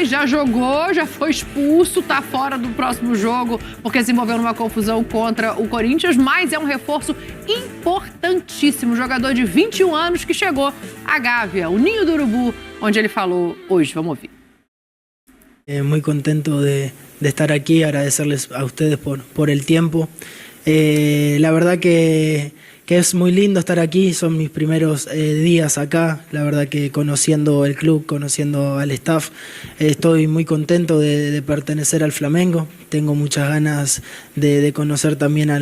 já jogou, já foi expulso, tá fora do próximo jogo, porque se envolveu numa confusão contra o Corinthians, mas é um reforço importantíssimo. Jogador de 21 anos que chegou à Gávea, o Ninho do Urubu, onde ele falou hoje. Vamos ouvir. Muy contento de estar aquí, agradecerles a ustedes por el tiempo. La verdad que es muy lindo estar aquí, son mis primeros días acá, la verdad que conociendo el club, conociendo al staff, estoy muy contento de pertenecer al Flamengo, tengo muchas ganas de conocer también a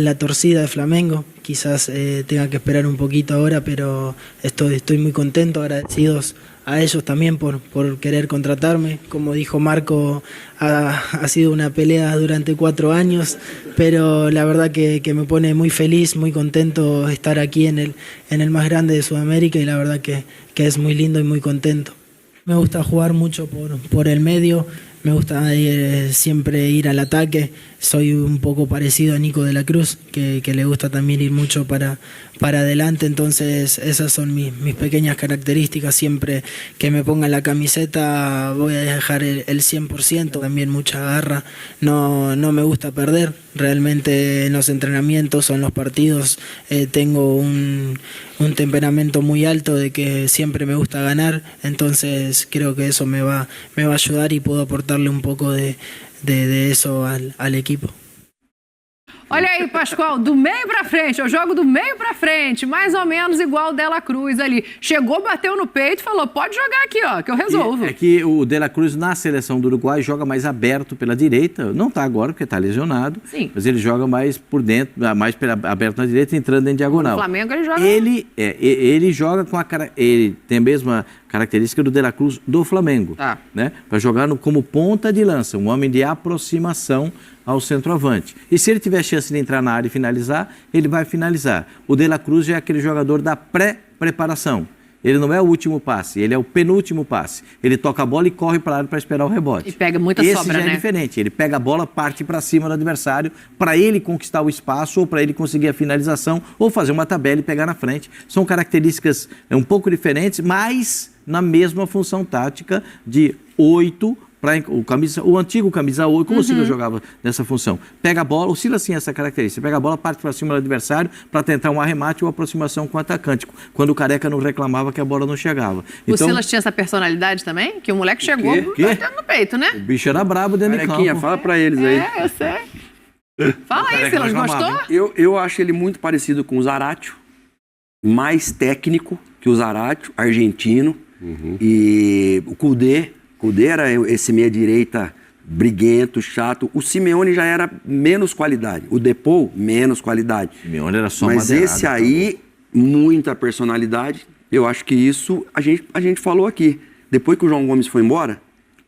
la torcida de Flamengo, quizás tenga que esperar un poquito ahora, pero estoy muy contento, agradecidos a ellos también por querer contratarme. Como dijo Marco, ha sido una pelea durante 4 años, pero la verdad que me pone muy feliz, muy contento estar aquí en el más grande de Sudamérica y la verdad que es muy lindo y muy contento. Me gusta jugar mucho por el medio, me gusta siempre ir al ataque. Soy un poco parecido a Nico de la Cruz, que le gusta también ir mucho para adelante. Entonces esas son mis pequeñas características. Siempre que me ponga la camiseta voy a dejar el 100%. También mucha garra. No me gusta perder. Realmente en los entrenamientos o en los partidos tengo un temperamento muy alto de que siempre me gusta ganar. Entonces creo que eso me va a ayudar y puedo aportarle un poco de eso al equipo. Olha aí, Pascoal, do meio pra frente, eu jogo do meio pra frente, mais ou menos igual o De La Cruz ali. Chegou, bateu no peito e falou, pode jogar aqui, ó, que eu resolvo. É que o De La Cruz na seleção do Uruguai joga mais aberto pela direita, não tá agora porque tá lesionado, sim, mas ele joga mais por dentro, mais aberto na direita, entrando em diagonal. O Flamengo ele joga... Ele joga com ele tem a mesma característica do De La Cruz do Flamengo, né? Para jogar como ponta de lança, um homem de aproximação ao centroavante. E se ele tiver chance de entrar na área e finalizar, ele vai finalizar. O De La Cruz já é aquele jogador da pré-preparação. Ele não é o último passe, ele é o penúltimo passe. Ele toca a bola e corre para a área para esperar o rebote. E pega muita sobra, né? Esse já é diferente. Ele pega a bola, parte para cima do adversário para ele conquistar o espaço ou para ele conseguir a finalização ou fazer uma tabela e pegar na frente. São características um pouco diferentes, mas na mesma função tática de 8 o antigo camisa 8, como o Silas jogava nessa função. Pega a bola, o Silas tinha essa característica, pega a bola, parte para cima do adversário para tentar um arremate ou aproximação com o atacante, quando o Careca não reclamava que a bola não chegava. O Silas tinha essa personalidade também? Que o moleque chegou batendo no peito, né? O bicho era brabo dentro de campo. Fala para eles aí. Eu sei. Fala aí, Silas, gostou? Eu acho ele muito parecido com o Zaratio, mais técnico que o Zaratio, argentino, e o Kudê era esse meia-direita briguento, chato. O Simeone já era menos qualidade. O Depou, menos qualidade. O Simeone era só mas esse aí, muita personalidade. Eu acho que isso a gente falou aqui. Depois que o João Gomes foi embora,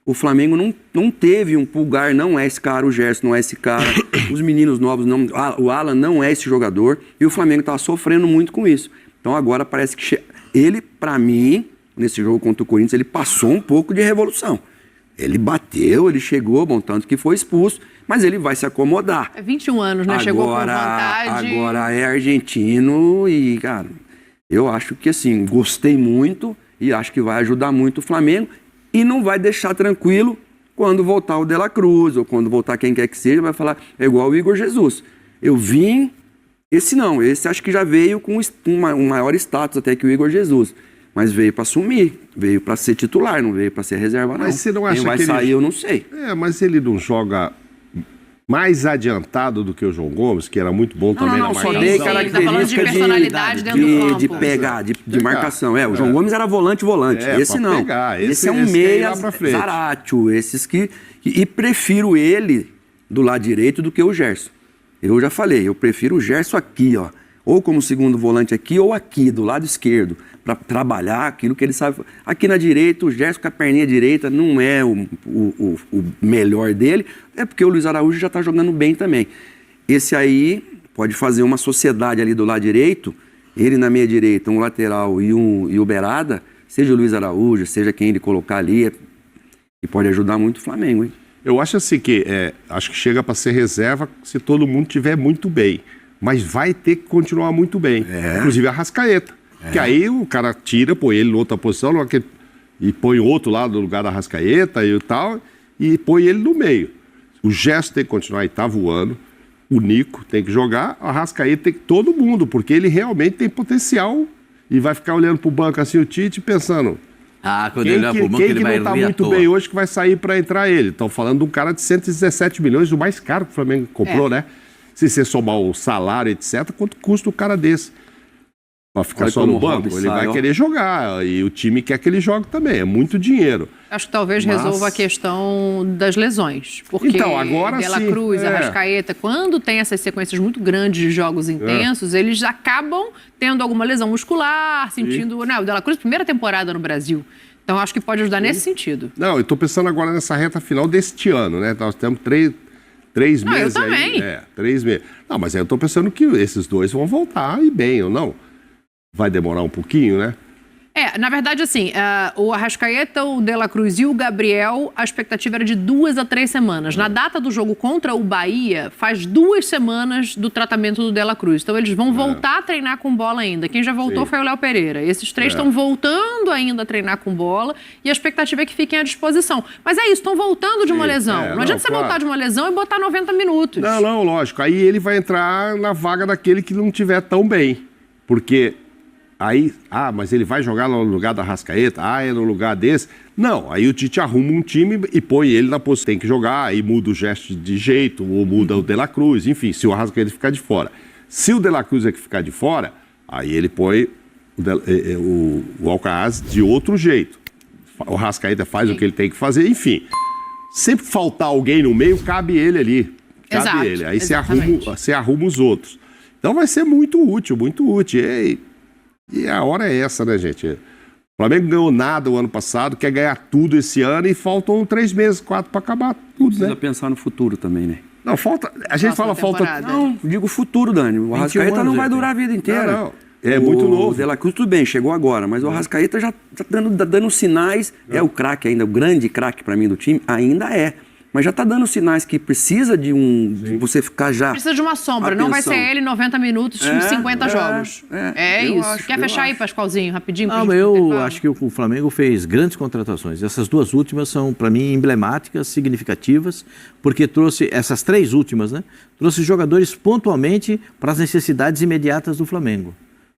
o Flamengo não teve um Pulgar, não é esse cara, o Gerson não é esse cara, os meninos novos, não, o Alan não é esse jogador, e o Flamengo estava sofrendo muito com isso. Então agora parece que ele, para mim, nesse jogo contra o Corinthians, ele passou um pouco de revolução. Ele bateu, ele chegou, bom, tanto que foi expulso, mas ele vai se acomodar. É 21 anos, né? Chegou com vontade. Agora é argentino e, cara, eu acho que, assim, gostei muito e acho que vai ajudar muito o Flamengo e não vai deixar tranquilo quando voltar o De La Cruz ou quando voltar quem quer que seja, vai falar, é igual o Igor Jesus. Eu vim, esse acho que já veio com um maior status até que o Igor Jesus. Mas veio para assumir, veio para ser titular, não veio para ser reserva, não. Mas você não acha quem vai que sair, eu não sei. Mas ele não joga mais adiantado do que o João Gomes, que era muito bom também na marcação. Só dei característica de personalidade dentro do campo. De pegar, de marcação. O João Gomes era volante. Esse não. Esse é um meia, Zaratio, esses que... E prefiro ele do lado direito do que o Gerson. Eu já falei, eu prefiro o Gerson aqui, ó. Ou como segundo volante aqui, ou aqui, do lado esquerdo, para trabalhar aquilo que ele sabe. Aqui na direita, o Gerson com a perninha direita não é o melhor dele, é porque o Luiz Araújo já está jogando bem também. Esse aí pode fazer uma sociedade ali do lado direito, ele na meia direita, um lateral e o Berada, seja o Luiz Araújo, seja quem ele colocar ali, e pode ajudar muito o Flamengo, hein? Eu acho assim que, acho que chega para ser reserva se todo mundo estiver muito bem. Mas vai ter que continuar muito bem. Inclusive a Arrascaeta. Que aí o cara tira, põe ele em outra posição, e põe outro lá no lugar da Arrascaeta e tal, e põe ele no meio. O Gerson tem que continuar e tá voando, o Nico tem que jogar, a Arrascaeta tem que todo mundo, porque ele realmente tem potencial e vai ficar olhando pro banco assim o Tite pensando... quando ele olhar pro banco, ele vai rir à toa. Quem que não tá muito bem hoje que vai sair para entrar ele? Estão falando de um cara de 117 milhões, o mais caro que o Flamengo comprou, né? Se você somar o salário, etc., quanto custa o cara desse? Pra ficar só no banco, ele vai querer jogar. E o time quer que ele jogue também. É muito dinheiro. Acho que talvez resolva a questão das lesões. Porque então, agora De La Cruz, Arrascaeta, quando tem essas sequências muito grandes de jogos intensos, eles acabam tendo alguma lesão muscular, sentindo... Não, o De La Cruz, primeira temporada no Brasil. Então, acho que pode ajudar nesse sentido. Não, eu tô pensando agora nessa reta final deste ano, né? Nós temos três meses eu também. aí. 3 meses. Não, mas aí eu tô pensando que esses dois vão voltar e bem, ou não? Vai demorar um pouquinho, né? Na verdade, assim, o Arrascaeta, o De La Cruz e o Gabriel, a expectativa era de 2 a 3 semanas. Na data do jogo contra o Bahia, faz 2 semanas do tratamento do De La Cruz. Então, eles vão voltar a treinar com bola ainda. Quem já voltou foi o Léo Pereira. Esses 3 estão voltando ainda a treinar com bola e a expectativa é que fiquem à disposição. Mas é isso, estão voltando de uma lesão. Não adianta você voltar de uma lesão e botar 90 minutos. Não, lógico. Aí ele vai entrar na vaga daquele que não tiver tão bem. Porque... Aí, mas ele vai jogar no lugar da Arrascaeta? É no lugar desse? Não, aí o Tite arruma um time e põe ele na posição. Tem que jogar, aí muda o gesto de jeito, ou muda o De La Cruz, enfim, se o Arrascaeta ficar de fora. Se o De La Cruz é que ficar de fora, aí ele põe o Alcaraz de outro jeito. O Arrascaeta faz o que ele tem que fazer, enfim. Sempre faltar alguém no meio, cabe ele ali. Cabe ele. Aí você arruma os outros. Então vai ser muito útil, muito útil. E a hora é essa, né, gente? O Flamengo ganhou nada o ano passado, quer ganhar tudo esse ano e faltam 3 meses, 4 para acabar tudo, Precisa pensar no futuro também, né? Não, falta... A gente fala falta... Não, digo futuro, Dani. O Arrascaeta não vai durar a vida inteira. Não. É muito novo. O De La Cruz, tudo bem, chegou agora, mas o Arrascaeta já tá dando sinais. É o craque ainda, o grande craque para mim do time, ainda é. Mas já tá dando sinais que precisa de você ficar já... Precisa de uma sombra, não vai ser ele 90 minutos, 50 jogos. Isso. Quer fechar aí, Pascoalzinho, rapidinho? Eu acho que o Flamengo fez grandes contratações. Essas 2 últimas são, para mim, emblemáticas, significativas, porque trouxe, essas 3 últimas, né? Trouxe jogadores pontualmente para as necessidades imediatas do Flamengo,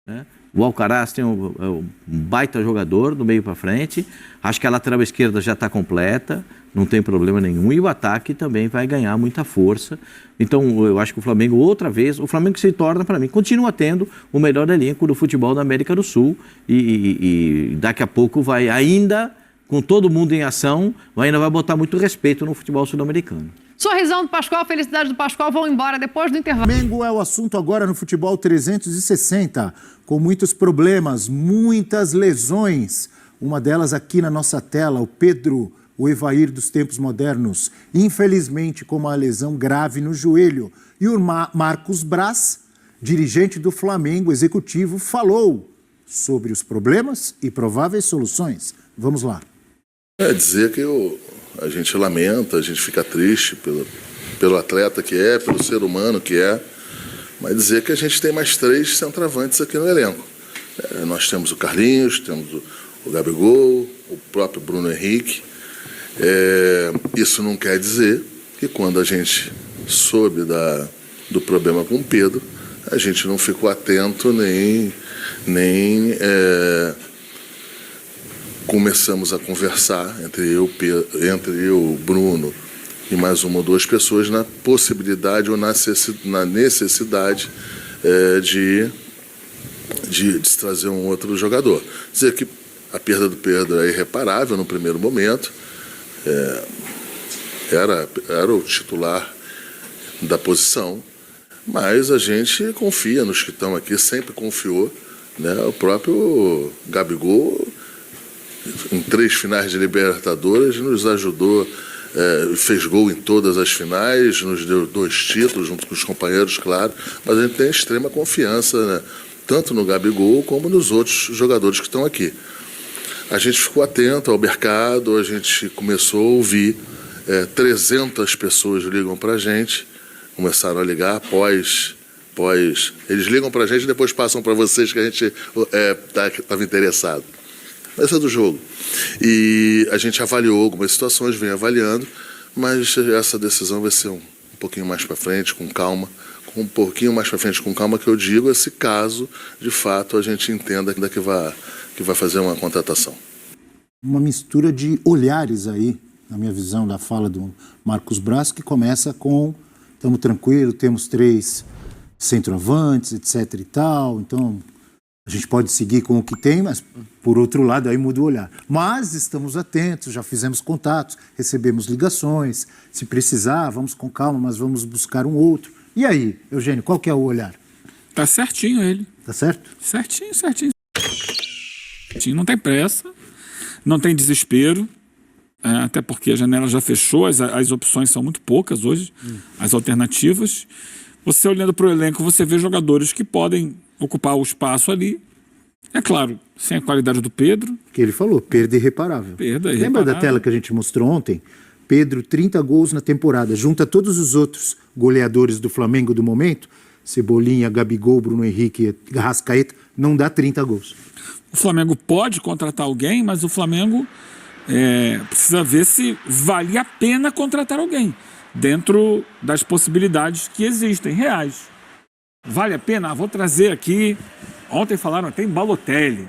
né? O Alcaraz tem um baita jogador do meio para frente. Acho que a lateral esquerda já está completa, não tem problema nenhum. E o ataque também vai ganhar muita força. Então, eu acho que o Flamengo, outra vez, o Flamengo se torna, para mim, continua tendo o melhor elenco do futebol da América do Sul. E daqui a pouco vai ainda, com todo mundo em ação, ainda vai botar muito respeito no futebol sul-americano. Sorrisão do Pascoal, felicidade do Pascoal, vão embora depois do intervalo. Flamengo é o assunto agora no Futebol 360, com muitos problemas, muitas lesões. Uma delas aqui na nossa tela, o Pedro, o Evair dos tempos modernos, infelizmente com uma lesão grave no joelho. E o Marcos Braz, dirigente do Flamengo, executivo, falou sobre os problemas e prováveis soluções. Vamos lá. Dizer que a gente lamenta, a gente fica triste pelo atleta que é, pelo ser humano que é, mas dizer que a gente tem mais 3 centroavantes aqui no elenco. Nós temos o Carlinhos, temos o Gabigol, o próprio Bruno Henrique. Isso não quer dizer que quando a gente soube do problema com o Pedro, a gente não ficou atento nem começamos a conversar entre eu, Bruno e mais 1 ou 2 pessoas na possibilidade ou na necessidade de se trazer um outro jogador. Dizer que a perda do Pedro é irreparável no primeiro momento, era o titular da posição, mas a gente confia nos que estão aqui, sempre confiou, né? O próprio Gabigol, em 3 finais de Libertadores, nos ajudou, fez gol em todas as finais, nos deu 2 títulos junto com os companheiros, claro, mas a gente tem extrema confiança, né? Tanto no Gabigol como nos outros jogadores que estão aqui. A gente ficou atento ao mercado, a gente começou a ouvir, 300 pessoas ligam para a gente, começaram a ligar após eles ligam para a gente e depois passam para vocês que a gente estava interessado. Vai ser do jogo. E a gente avaliou algumas situações, vem avaliando, mas essa decisão vai ser um pouquinho mais para frente, com calma. Um pouquinho mais para frente, com calma, que eu digo, esse caso, de fato, a gente entenda que vai fazer uma contratação. Uma mistura de olhares aí, na minha visão da fala do Marcos Braz, que começa com estamos tranquilos, temos 3 centroavantes, etc e tal, então a gente pode seguir com o que tem, mas por outro lado aí muda o olhar. Mas estamos atentos, já fizemos contatos, recebemos ligações, se precisar, vamos com calma, mas vamos buscar um outro. E aí, Eugênio, qual que é o olhar? Tá certinho ele. Tá certo? Certinho. Não tem pressa, não tem desespero, até porque a janela já fechou, as opções são muito poucas hoje, as alternativas. Você olhando para o elenco, você vê jogadores que podem ocupar o espaço ali. É claro, sem a qualidade do Pedro. Que ele falou, perda irreparável. Lembra da tela que a gente mostrou ontem? Pedro, 30 gols na temporada. Junta todos os outros goleadores do Flamengo do momento, Cebolinha, Gabigol, Bruno Henrique, Arrascaeta, não dá 30 gols. O Flamengo pode contratar alguém, mas o Flamengo precisa ver se vale a pena contratar alguém, dentro das possibilidades que existem, reais. Vale a pena? Vou trazer aqui... Ontem falaram, tem Balotelli.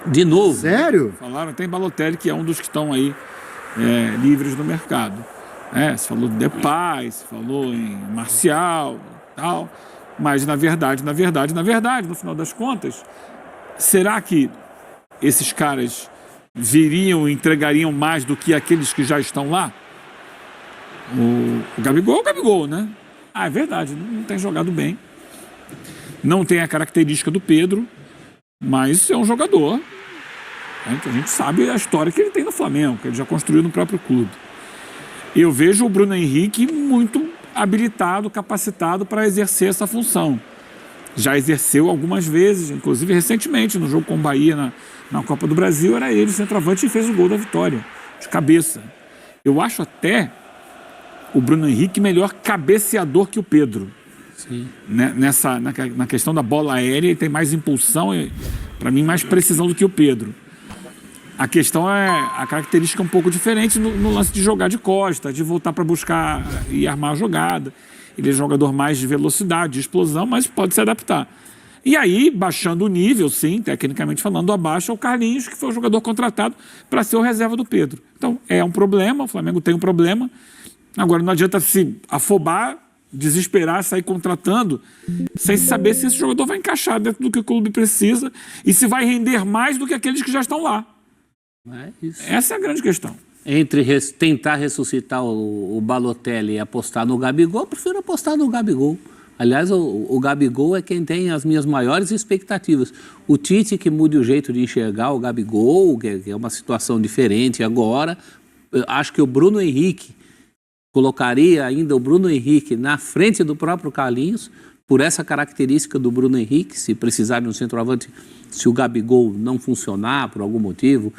De novo? Sério? Falaram, tem Balotelli, que é um dos que estão aí livres no mercado. Se falou de Depay, se falou em Marcial e tal. Mas, na verdade, no final das contas, será que esses caras viriam e entregariam mais do que aqueles que já estão lá? O Gabigol é o Gabigol, né? É verdade, não tem jogado bem. Não tem a característica do Pedro, mas é um jogador. A gente sabe a história que ele tem no Flamengo, que ele já construiu no próprio clube. Eu vejo o Bruno Henrique muito habilitado, capacitado para exercer essa função. Já exerceu algumas vezes, inclusive recentemente, no jogo com o Bahia na Copa do Brasil, era ele, centroavante, e fez o gol da vitória, de cabeça. Eu acho até o Bruno Henrique melhor cabeceador que o Pedro. Sim. Na questão da bola aérea, ele tem mais impulsão e, para mim, mais precisão do que o Pedro. A questão é a característica um pouco diferente no lance de jogar de costa, de voltar para buscar e armar a jogada. Ele é jogador mais de velocidade, de explosão, mas pode se adaptar. E aí, baixando o nível, sim, tecnicamente falando, abaixa o Carlinhos, que foi o jogador contratado para ser o reserva do Pedro. Então, é um problema, o Flamengo tem um problema. Agora, não adianta se afobar, desesperar, sair contratando, sem saber se esse jogador vai encaixar dentro do que o clube precisa e se vai render mais do que aqueles que já estão lá. É isso. Essa é a grande questão. Entre tentar ressuscitar o Balotelli e apostar no Gabigol, eu prefiro apostar no Gabigol. Aliás, o Gabigol é quem tem as minhas maiores expectativas. O Tite que mude o jeito de enxergar o Gabigol, que é uma situação diferente agora. Eu acho que o Bruno Henrique, colocaria ainda o Bruno Henrique na frente do próprio Carlinhos, por essa característica do Bruno Henrique, se precisar de um centroavante, se o Gabigol não funcionar por algum motivo,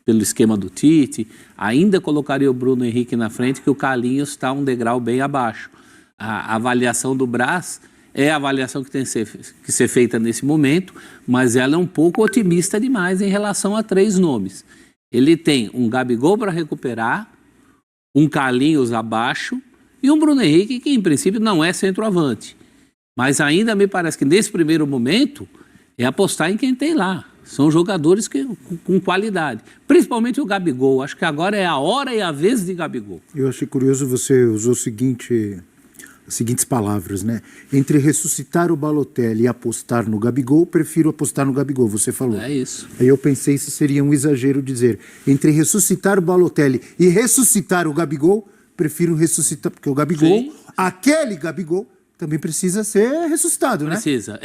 pelo esquema do Tite, ainda colocaria o Bruno Henrique na frente, que o Carlinhos está um degrau bem abaixo. A avaliação do Braz é a avaliação que tem que ser feita nesse momento, mas ela é um pouco otimista demais em relação a 3 nomes. Ele tem um Gabigol para recuperar, um Carlinhos abaixo e um Bruno Henrique que, em princípio, não é centroavante. Mas ainda me parece que, nesse primeiro momento, é apostar em quem tem lá. São jogadores com qualidade. Principalmente o Gabigol. Acho que agora é a hora e a vez de Gabigol. Eu achei curioso, você usou as seguintes palavras, né? Entre ressuscitar o Balotelli e apostar no Gabigol, prefiro apostar no Gabigol, você falou. É isso. Aí eu pensei se seria um exagero dizer, entre ressuscitar o Balotelli e ressuscitar o Gabigol, prefiro ressuscitar, porque o Gabigol, sim, aquele Gabigol, também precisa ser ressuscitado, né? Precisa.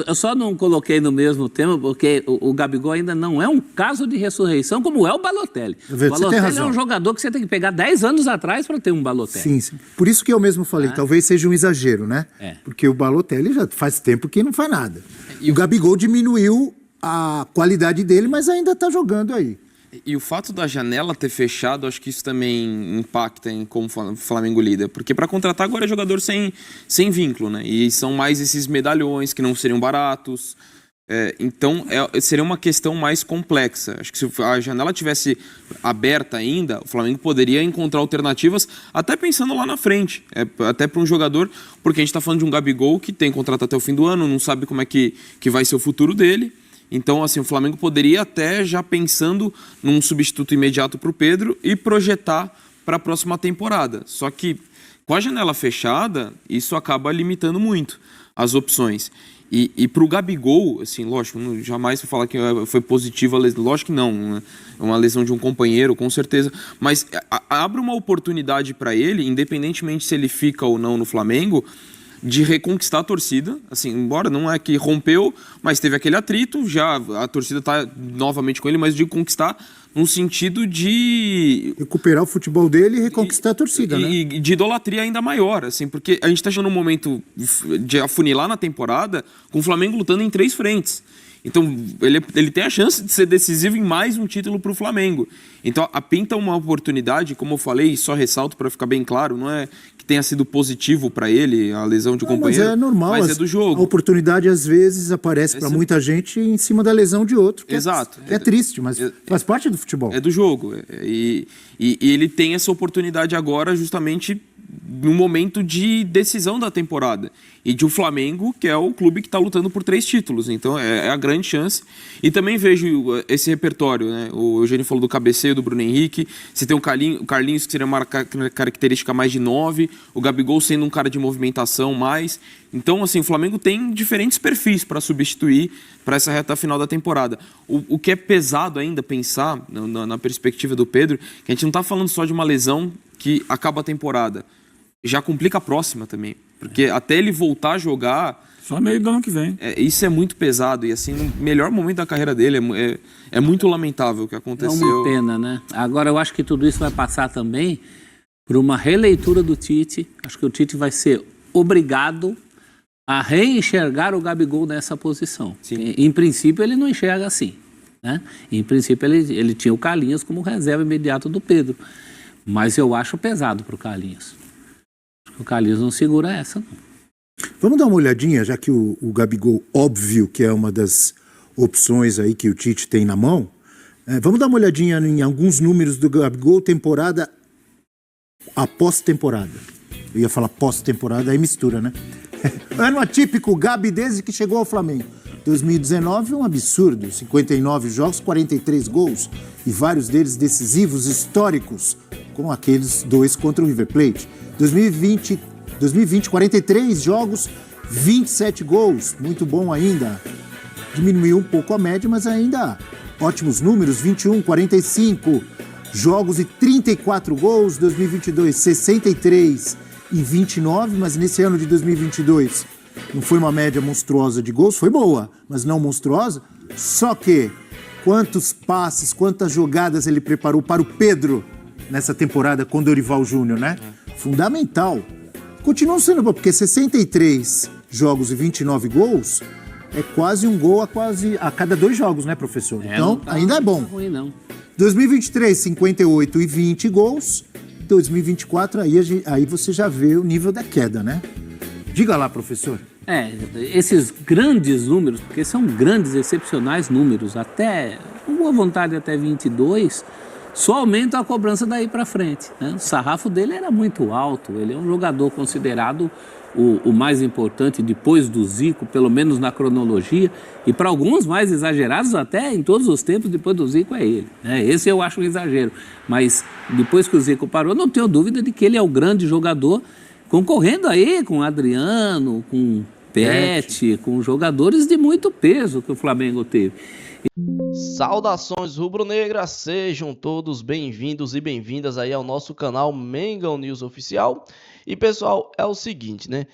Eu só não coloquei no mesmo tema porque o Gabigol ainda não é um caso de ressurreição como é o Balotelli. O Balotelli é um jogador que você tem que pegar 10 anos atrás para ter um Balotelli. Sim, sim. Por isso que eu mesmo falei, talvez seja um exagero, né? Porque o Balotelli já faz tempo que não faz nada. E o Gabigol diminuiu a qualidade dele, mas ainda está jogando aí. E o fato da janela ter fechado, acho que isso também impacta em como o Flamengo lida. Porque para contratar agora é jogador sem vínculo, né? E são mais esses medalhões que não seriam baratos. Então, seria uma questão mais complexa. Acho que se a janela tivesse aberta ainda, o Flamengo poderia encontrar alternativas, até pensando lá na frente. Até para um jogador, porque a gente está falando de um Gabigol que tem contrato até o fim do ano, não sabe como é que vai ser o futuro dele. Então, assim, o Flamengo poderia até já pensando num substituto imediato para o Pedro e projetar para a próxima temporada. Só que, com a janela fechada, isso acaba limitando muito as opções. E para o Gabigol, assim, lógico, jamais vou falar que foi positiva a lesão, lógico que não, é uma lesão de um companheiro, com certeza, mas abre uma oportunidade para ele, independentemente se ele fica ou não no Flamengo, de reconquistar a torcida, assim, embora não é que rompeu, mas teve aquele atrito, já a torcida está novamente com ele, mas de conquistar no sentido de recuperar o futebol dele e reconquistar a torcida, né? E de idolatria ainda maior, assim, porque a gente está chegando num momento de afunilar na temporada com o Flamengo lutando em 3 frentes. Então, ele tem a chance de ser decisivo em mais um título para o Flamengo. Então, pinta uma oportunidade, como eu falei, só ressalto para ficar bem claro, não é que tenha sido positivo para ele a lesão de companheiro, mas é normal, mas é do jogo. A oportunidade, às vezes, aparece para muita gente em cima da lesão de outro. Exato. É triste, mas faz parte do futebol. É do jogo. E ele tem essa oportunidade agora justamente no momento de decisão da temporada. E de o Flamengo, que é o clube que está lutando por 3 títulos. Então, é a grande chance. E também vejo esse repertório, né? O Eugênio falou do cabeceio do Bruno Henrique. Você tem o Carlinhos, que seria uma característica mais de 9. O Gabigol sendo um cara de movimentação mais. Então, assim, o Flamengo tem diferentes perfis para substituir para essa reta final da temporada. O que é pesado ainda pensar, na perspectiva do Pedro, que a gente não está falando só de uma lesão que acaba a temporada. Já complica a próxima também. Porque até ele voltar a jogar... Só meio do ano que vem. Isso é muito pesado. E assim, no melhor momento da carreira dele, é muito lamentável o que aconteceu. É uma pena, né? Agora, eu acho que tudo isso vai passar também por uma releitura do Tite. Acho que o Tite vai ser obrigado a reenxergar o Gabigol nessa posição. Em princípio, ele não enxerga assim, né? Em princípio, ele tinha o Carlinhos como reserva imediato do Pedro. Mas eu acho pesado para o Carlinhos. Acho que o Carlinhos não segura essa, não. Vamos dar uma olhadinha, já que o Gabigol, óbvio que é uma das opções aí que o Tite tem na mão. Vamos dar uma olhadinha em alguns números do Gabigol, temporada após temporada. Eu ia falar pós-temporada, aí mistura, né? Ano atípico, Gabi desde que chegou ao Flamengo. 2019, um absurdo. 59 jogos, 43 gols e vários deles decisivos, históricos, como aqueles 2 contra o River Plate. 2020, 43 jogos, 27 gols, muito bom ainda. Diminuiu um pouco a média, mas ainda ótimos números, 21, 45 jogos e 34 gols. 2022, 63 e 29, mas nesse ano de 2022 não foi uma média monstruosa de gols, foi boa, mas não monstruosa. Só que quantos passes, quantas jogadas ele preparou para o Pedro nessa temporada com Dorival Júnior, né? Fundamental. Continua sendo bom, porque 63 jogos e 29 gols é quase um gol a cada 2 jogos, né, professor? Então, ainda é bom. Não é ruim, não. 2023, 58 e 20 gols. 2024, aí você já vê o nível da queda, né? Diga lá, professor. Esses grandes números, porque são grandes, excepcionais números, até, com boa vontade, até 22, só aumenta a cobrança daí para frente, né? O sarrafo dele era muito alto, ele é um jogador considerado o mais importante depois do Zico, pelo menos na cronologia, e para alguns mais exagerados até em todos os tempos depois do Zico é ele, né? Esse eu acho um exagero, mas depois que o Zico parou, não tenho dúvida de que ele é o grande jogador, concorrendo aí com Adriano, com Pet, com jogadores de muito peso que o Flamengo teve. Saudações rubro-negras, sejam todos bem-vindos e bem-vindas aí ao nosso canal Mengão News Oficial. E pessoal, é o seguinte, né?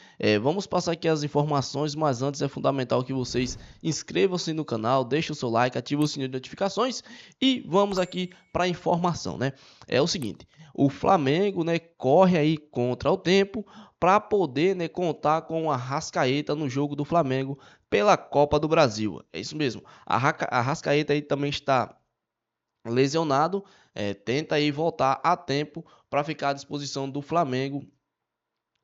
Vamos passar aqui as informações, mas antes é fundamental que vocês inscrevam-se no canal, deixem o seu like, ativem o sininho de notificações e vamos aqui para a informação, né? É o seguinte, o Flamengo, né, corre aí contra o tempo para poder, né, contar com o Arrascaeta no jogo do Flamengo pela Copa do Brasil. É isso mesmo. Arrascaeta aí também está lesionado, tenta aí voltar a tempo para ficar à disposição do Flamengo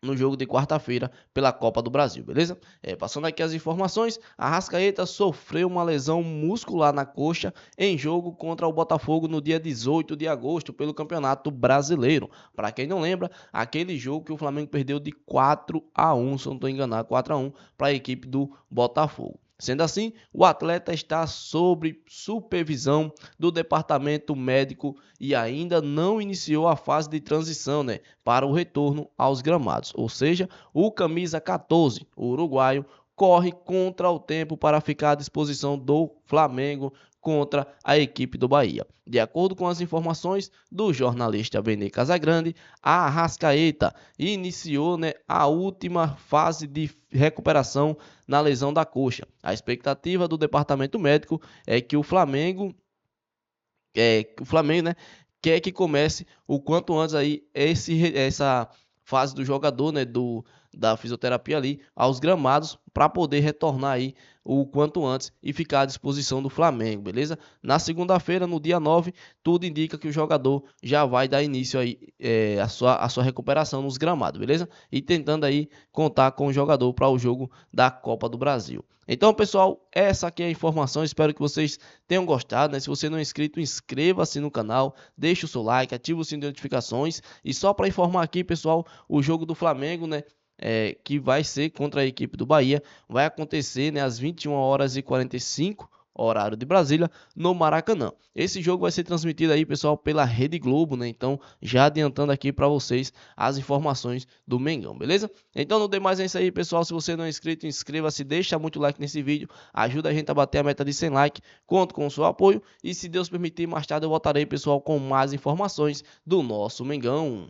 no jogo de quarta-feira pela Copa do Brasil, beleza? Passando aqui as informações, a Arrascaeta sofreu uma lesão muscular na coxa em jogo contra o Botafogo no dia 18 de agosto pelo Campeonato Brasileiro. Para quem não lembra, aquele jogo que o Flamengo perdeu de 4-1, se eu não estou enganado, 4-1 para a equipe do Botafogo. Sendo assim, o atleta está sob supervisão do departamento médico e ainda não iniciou a fase de transição, para o retorno aos gramados. Ou seja, o camisa 14, o uruguaio, corre contra o tempo para ficar à disposição do Flamengo contra a equipe do Bahia. De acordo com as informações do jornalista Vene Casagrande, a Arrascaeta iniciou a última fase de recuperação na lesão da coxa. A expectativa do departamento médico é que o Flamengo quer que comece o quanto antes aí essa fase do jogador, da fisioterapia ali aos gramados, para poder retornar aí o quanto antes e ficar à disposição do Flamengo, beleza? Na segunda-feira, no dia 9, tudo indica que o jogador já vai dar início aí a sua recuperação nos gramados, beleza? E tentando aí contar com o jogador para o jogo da Copa do Brasil. Então, pessoal, essa aqui é a informação, espero que vocês tenham gostado, Se você não é inscrito, inscreva-se no canal, deixe o seu like, ative o sininho de notificações. E só para informar aqui, pessoal, o jogo do Flamengo, que vai ser contra a equipe do Bahia, vai acontecer às 21h45, horário de Brasília, no Maracanã. Esse jogo vai ser transmitido aí, pessoal, pela Rede Globo, Então, já adiantando aqui para vocês as informações do Mengão, beleza? Então, no demais é isso aí, pessoal. Se você não é inscrito, inscreva-se, deixa muito like nesse vídeo, ajuda a gente a bater a meta de 100 likes, conto com o seu apoio e, se Deus permitir, mais tarde eu voltarei, pessoal, com mais informações do nosso Mengão.